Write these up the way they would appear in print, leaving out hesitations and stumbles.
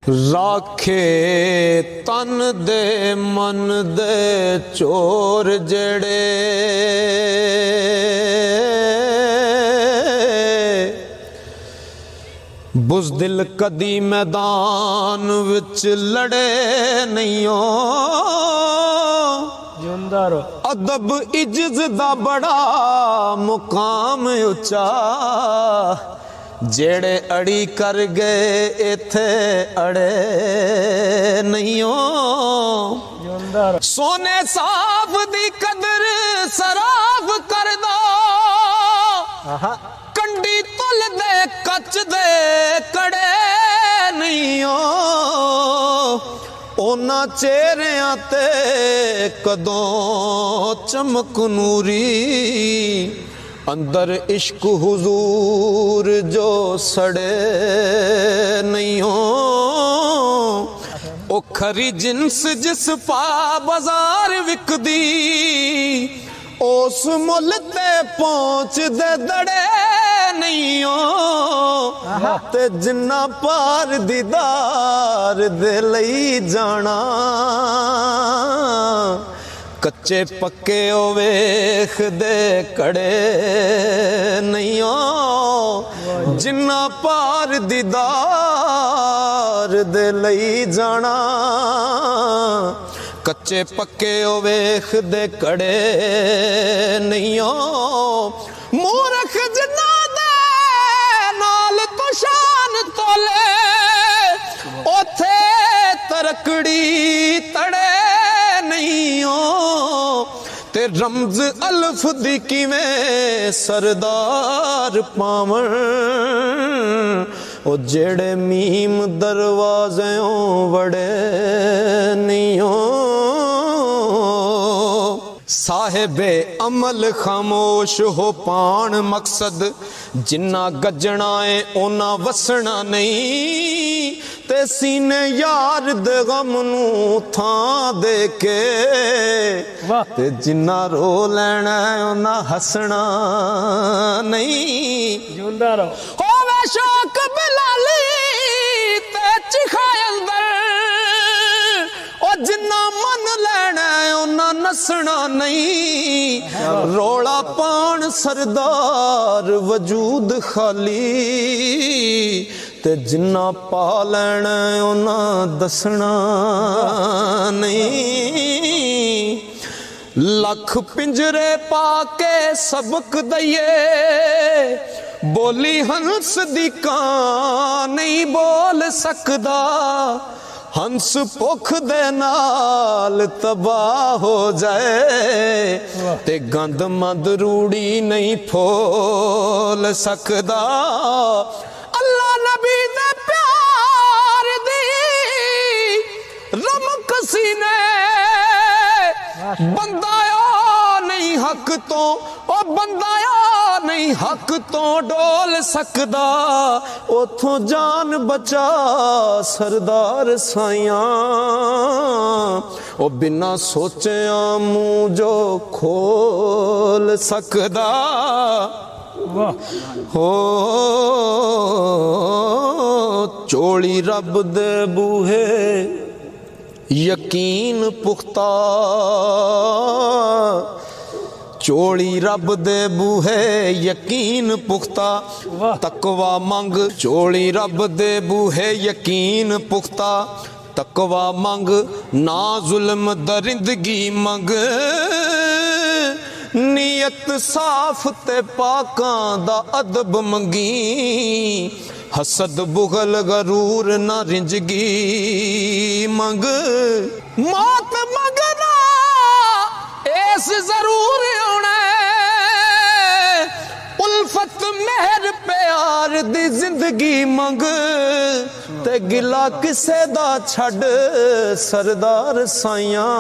राखे तन दे मन दे चोर जड़े बुज़दिल कदी मैदान विच लड़े नहीं हो। अदब इज्जत दा बड़ा मुकाम उच्चा जेड़े अड़ी कर गए इथे अड़े नहीं हो। सोने साफ दी कदर सराफ कर दो कंडी तुल दे कच दे कड़े नहीं हो। ओना चेहरियां ते कदों चमक नूरी अंदर इश्क हुजूर जो सड़े नहीं हो। ओ खरी जिन्स जिस पा बाजार विकदी उस मुल ते पहुंच दे दड़े नहीं हो। ते जिन्ना पार दीदार दे लई जाना कच्चे पक्के ओ वेख दे कड़े नहीं हो। जिन्ना पार दीदार दे लई जाना कच्चे पक्के ओ वेख दे कड़े नहीं हो। मूर्ख जिन्ना दे नाल तो शान तोले ओथे तरकड़ी तड़े नहीं हो। ते रमज अल्फ दी किवें सरदार पावन ओ जेड़े मीम दरवाज़ों वड़े नहीं हो। साहिबे अमल खामोश हो पान मकसद जिन्ना गजना है ओना वसना नहीं। ते सीने यार दे गम नू थां दे के ते जिन्ना रो लेना है ओना हसना नहीं। होवे शौक बिलाली ते चिखायल दर ओ जिन्ना मन लेना है ओना नसना नहीं। रोला पान सरदार वजूद खाली ते जिन्ना पा लेना उन्ना दसना नहीं। लख पिंजरे पाके सबक दइए बोली हंस दी कां नहीं बोल सकदा। हंस भुख दे नाल तबाह हो जाए ते गंद मंद रूड़ी नहीं फोल सकदा। अल्लाह नबी दे प्यार दी रमक सीने बंदाया नहीं हक तो ओ बंदाया नहीं हक तो डोल सकदा। उथों जान बचा सरदार साइयां ओ बिना सोचिया मुंह जो खोल सकदा। हो चोली रब दे बूहे यकीन पुख्ता चोली रब दे बूहे यकीन पुख्ता तकवा मंग। चोली रब दे बूहे यकीन पुख्ता तकवा मंग ना जुल्म दरिंदगी मंग। नीयत साफ ते पाकां दा अदब मंगी हसद बुगल गरूर ना रिंजगी मंग। मौत मंगना ऐस जरूर आना उल्फत मेहर प्यार दी जिंदगी मंग। ते गिला किसे दा छड़ सरदार साइयां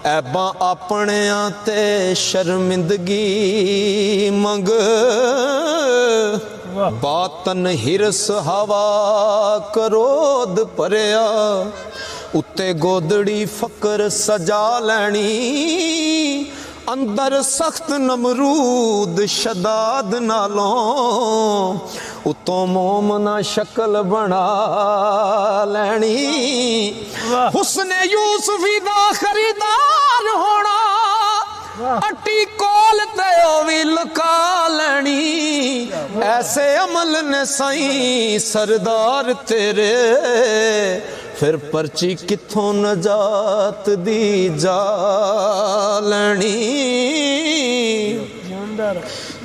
ऐबा अपने ते शर्मिंदगी मंग। बातन हिरस हवा करोद भरिया उत्ते गोदड़ी फकर सजा लैनी अंदर सख्त नमरूद शदाद नालों ਉਤੋਂ ਮੋਮ ਨਾ ਸ਼ਕਲ ਬਣਾ ਲੈਣੀ ਹੁਸਨੇ ਯੂਸਫੀ ਦਾ ਖਰੀਦਾਰ ਹੋਣਾ ਅੱਟੀ ਕੋਲ ਤੇ ਉਹ ਵੀ ਲੁਕਾ ਲੈਣੀ ਐਸੇ ਅਮਲ ਨੇ ਸਾਈਂ ਸਰਦਾਰ ਤੇਰੇ ਫਿਰ ਪਰਚੀ ਕਿੱਥੋਂ ਨਜਾਤ ਦੀ ਜਾ ਲੈਣੀ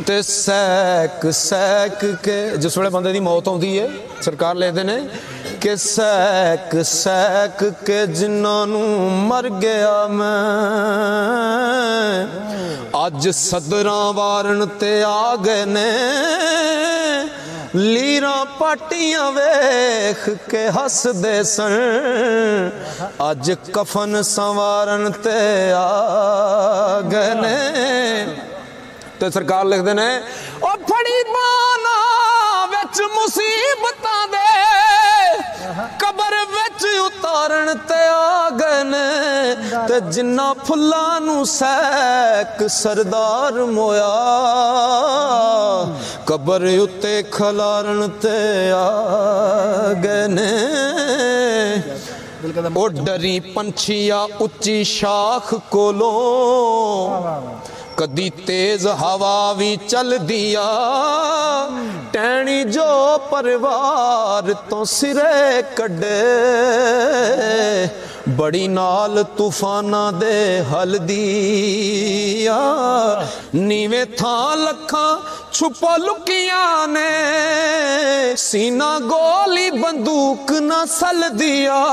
ਤੇ ਸੈਕ ਸੈਕ ਕੇ ਜਿਸ ਵੇਲੇ ਬੰਦੇ ਦੀ ਮੌਤ ਆਉਂਦੀ ਹੈ ਸਰਕਾਰ ਲਿਖਦੇ ਨੇ ਕਿ ਸੈਕ ਸੈਕ ਕੇ ਜਿਨ੍ਹਾਂ ਨੂੰ ਮਰ ਗਿਆ ਮੈਂ ਅੱਜ ਸਦਰਾਂ ਵਾਰਨ ਤੇ ਆ ਗਏ ਨੇ ਲੀਰਾਂ ਪਾਟੀਆਂ ਵੇਖ ਕੇ ਹੱਸਦੇ ਸਨ ਅੱਜ ਕਫਨ ਸੰਵਾਰਨ ਤੇ ਆ ਗਏ ਨੇ ਤੇ ਸਰਕਾਰ ਲਿਖਦੇ ਨੇ ਉਹ ਫੜੀ ਬਾਣਾ ਵਿੱਚ ਮੁਸੀਬਤਾਂ ਦੇ ਕਬਰ ਵਿੱਚ ਉਤਾਰਨ ਤੇ ਆ ਗਏ ਨੇ ਤੇ ਜਿੰਨਾ ਫੁੱਲਾਂ ਨੂੰ ਸੈਕ ਸਰਦਾਰ ਮੋਇਆ ਕਬਰ ਉੱਤੇ ਖਲਾਰਨ ਤੇ ਆ ਗਏ ਨੇ ਉਹ ਡਰੀ ਪੰਛੀਆ ਉੱਚੀ ਸ਼ਾਖ ਕੋਲੋਂ ਕਦੀ ਤੇਜ਼ ਹਵਾ ਵੀ ਚੱਲਦੀ ਆ ਟਹਿਣੀ ਜੋ ਪਰਿਵਾਰ ਤੋਂ ਸਿਰੇ ਕੱਢੇ ਬੜੀ ਨਾਲ ਤੂਫਾਨਾਂ ਦੇ ਹਲਦੀ ਆ ਨੀਵੇਂ ਥਾਂ ਲੱਖਾਂ ਛੁਪਾ ਲੁਕੀਆਂ ਨੇ ਸੀਨਾ ਗੋਲੀ ਬੰਦੂਕ ਨਾ ਸਲਦੀ ਆ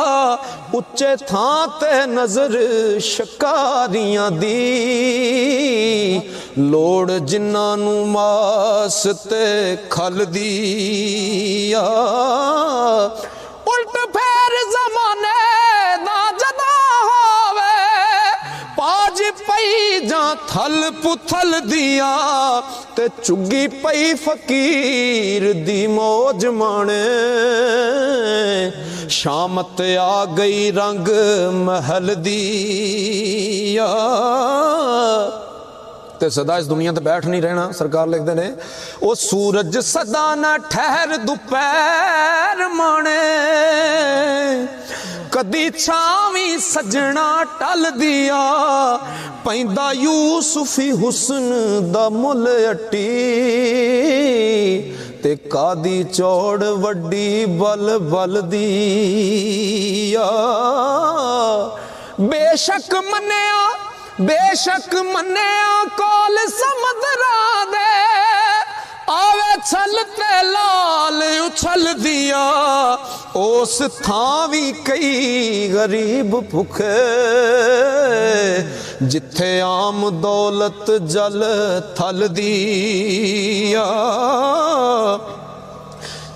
ਉੱਚੇ ਥਾਂ ਤੇ ਨਜ਼ਰ ਸ਼ਿਕਾਰੀਆਂ ਦੀ ਲੋੜ ਜਿਨ੍ਹਾਂ ਨੂੰ ਮਾਸ ਤੇ ਖਲਦੀ ਆ ਉਲਟ ਫੇਰ ਜ਼ਮਾਨੇ ਦਾ ਜਦਾ ਹੋਵੇ ਪਾਜ ਪਈ ਜਾਂ ਥਲ ਪੁਥਲ ਦੀਆਂ ਤੇ ਚੁੱਗੀ ਪਈ ਫਕੀਰ ਦੀ ਮੌਜ ਮਾਣੇ ਸ਼ਾਮਤ ਆ ਗਈ ਰੰਗ ਮਹਿਲ ਦੀ ਆ ਤੇ ਸਦਾ ਇਸ ਦੁਨੀਆ ਤੇ ਬੈਠ ਨਹੀਂ ਰਹਿਣਾ ਸਰਕਾਰ ਲਿਖਦੇ ਨੇ ਉਹ ਸੂਰਜ ਸਦਾ ਨਾ ਠਹਿਰ ਦੁਪਹਿਰ ਮਾਣੇ ਕਦੀ ਛਾਵੀਂ ਸਜਣਾ ਟਲਦੀ ਆ ਪੈਂਦਾ ਯੂਸਫੀ ਹੁਸਨ ਦਾ ਮੁੱਲ ਅੱਟੀ ਤੇ ਕਾਦੀ ਚੌੜ ਵੱਡੀ ਬਲ ਬਲ ਦੀ ਆ ਬੇਸ਼ੱਕ ਮੰਨਿਆ ਕੋਲ ਸਮੁੰਦਰਾਂ ਦੇ ਆਵੇ ਛਲ ਤੇ ਲਾਲ ਉਛਲਦੀ ਆ ਉਸ ਥਾਂ ਵੀ ਕਈ ਗਰੀਬ ਭੁੱਖੇ ਜਿੱਥੇ ਆਮ ਦੌਲਤ ਜਲ ਥਲਦੀ ਆ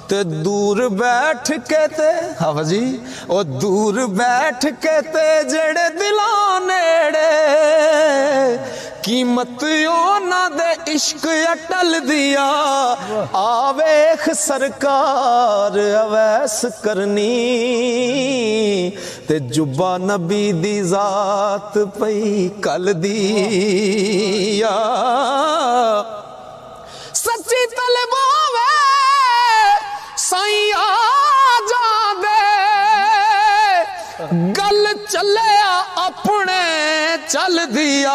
ਤੇ ਦੂਰ ਬੈਠ ਕੇ ਤੇ ਹਾਂ ਜੀ ਉਹ ਦੂਰ ਬੈਠ ਕੇ ਤੇ ਜਿਹੜੇ ਦਿਲਾਂ ਨੇੜੇ ਕੀਮਤ ਉਹਨਾਂ ਦੇ ਇਸ਼ਕ ਅਟਲ ਦਿਆ ਆ ਵੇਖ ਸਰਕਾਰ ਅਵੈਸ ਕਰਨੀ ਤੇ ਜੁਬਾ ਨਬੀ ਦੀ ਜ਼ਾਤ ਪਈ ਕਲ ਦੀ ਆ ਸੱਚੀ ਤਲਬਾਵੇ ਸਾਈਂ ਆ ਜਾਂਦੇ गल चलिया अपने चल दिया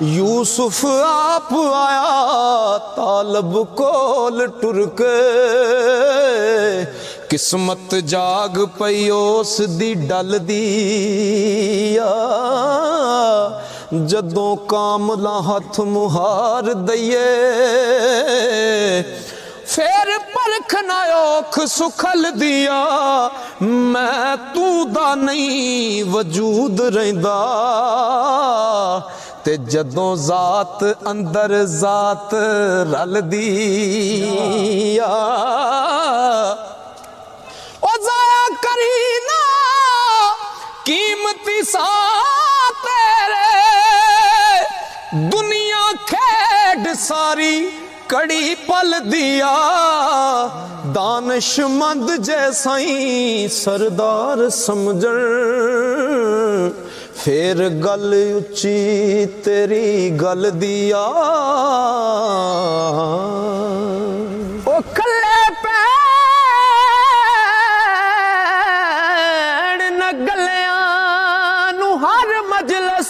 यूसुफ आप आया तालब कोल टुर के किस्मत जाग पई उस दी डल दिया जदों कामला हथ मुहार दईए फिर परख ना औख सुखल दिया मैं तू दा नहीं वजूद रहिंदा ते जदों जात अंदर जात रल दिया ओ जाया करी ना कीमती सा तेरे दुनिया खेड सारी कड़ी पल दिया दानिशमंद जैसाई सरदार समझण फिर गल उच्ची तेरी गल दिया ओ ਉਹ ਕੱਲੇ ਪੈਣ ਨਾ ਗੱਲਿਆਂ ਨੂੰ ਹਰ ਮਜਲਸ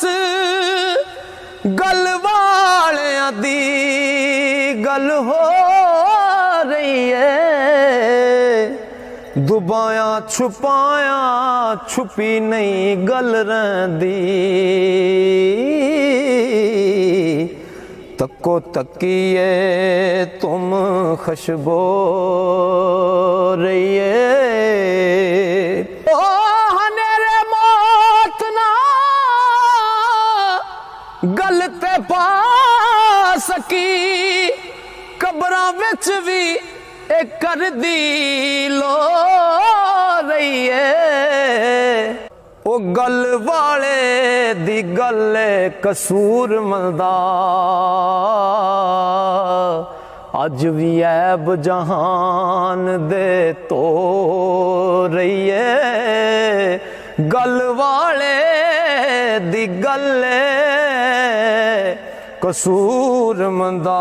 ਗੱਲ ਵਾਲਿਆਂ ਦੀ ਗੱਲ ਹੋ ਰਹੀ ਏ ਦੁਬਾਇਆ ਛੁਪਾਇਆ ਛੁਪੀ नहीं गल रही तको तकिए तुम खुशबो रहिए ओ हनेरे मौत ना गल ते पा सकी कब्रां विच भी एक कर दी लो रही है ओ गल वाले दी गल कसूर मंदा अज भी ऐब जहान दे तो रही है गल वाले दी गल कसूर मंदा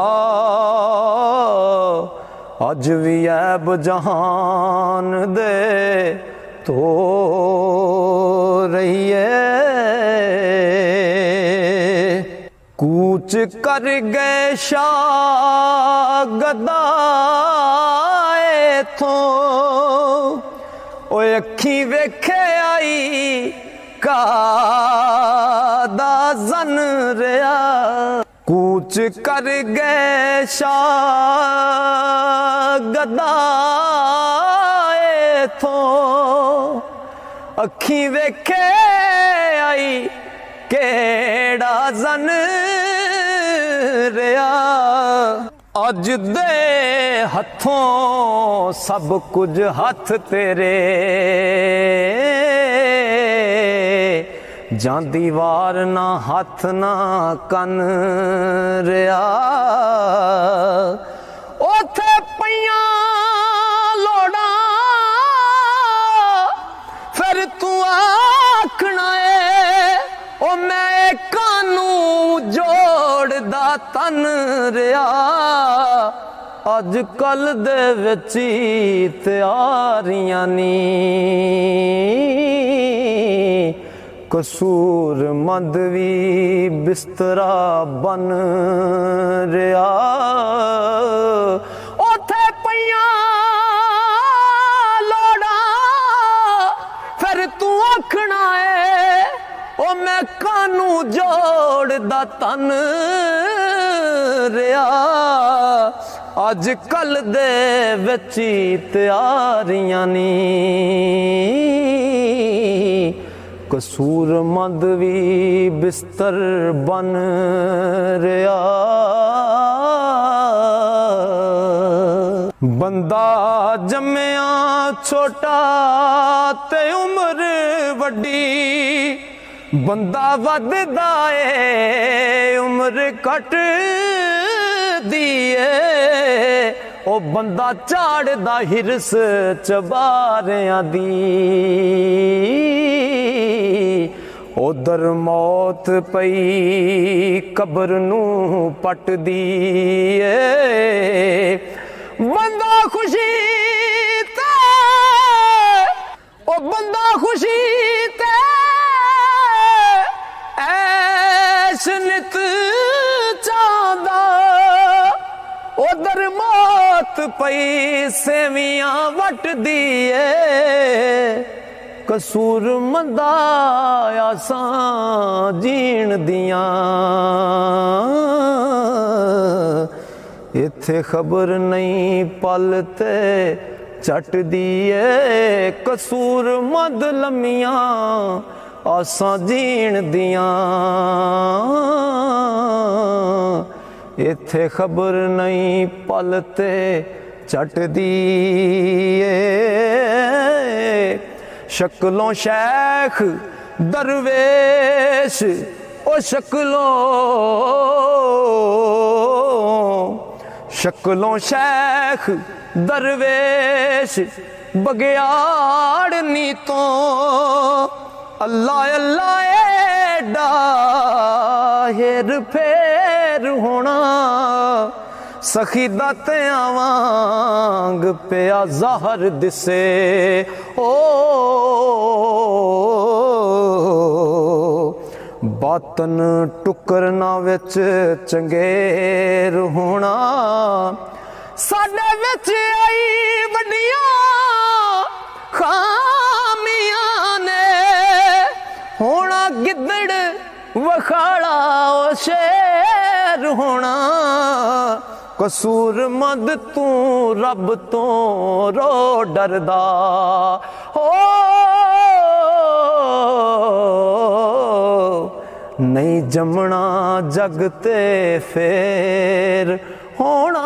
अज भी ऐब जहान दे तो रही है कूच कर गए शागदाए थो ओ अखी वेखे आई कादा जन रहा कूच कर गए शागदाए थो अखी वेखे आई केड़ा जन रहा अज दे हथों सब कुछ हथ तेरे जांदी वार ना हथ ना कन रहा ओथे पईयां लोड़ा फिर तू आखना है ओ मैं कानू जोड़दा तन रहा अज कल दे विच तैयारियां नी कसूर मंद भी बिस्तरा बन रहा ओथे पईयां लोड़ा फिर तू आखना है ओ मैं कानू जोड़दा तन रहा अज कल दे विच तैयारियां नी कसूर मंद भी बिस्तर बन रहा बंदा जम्मिया छोटा ते उम्र वड्डी बंदा वधदा ए उम्र घट दिए ओ बंदा झाड़दा हिरस चबारियां दी उधर मौत पई कब्र नू पट दी बंदा खुशी ते ओ बंदा खुशी ते ऐश नित चांदा उधर मौत पई सेवियां वट दी कसूर मंदा आसां जीण दियां इत्थे खबर नहीं पल ते झट दिए कसूर मंद लम्मियां आसां जीण दियां इत्थे खबर नहीं पल ते झट दिए शक्लों शेख दरवेश ओ शक्लों शेख दरवेश बग्याड़ नी तो अल्लाह अल्लाह एडा हेर फेर होना सखी दातियां वांग पिया ज़हर दिसे ओ बातन टुकरना विच चंगेर होना साडे विच आई वड्डियां खामियां ने होना गिद्दड़ वखाड़ा ओ शेर होना कसूर मद तू रब तो रो डरदा हो नहीं जमना जग ते फेर होना।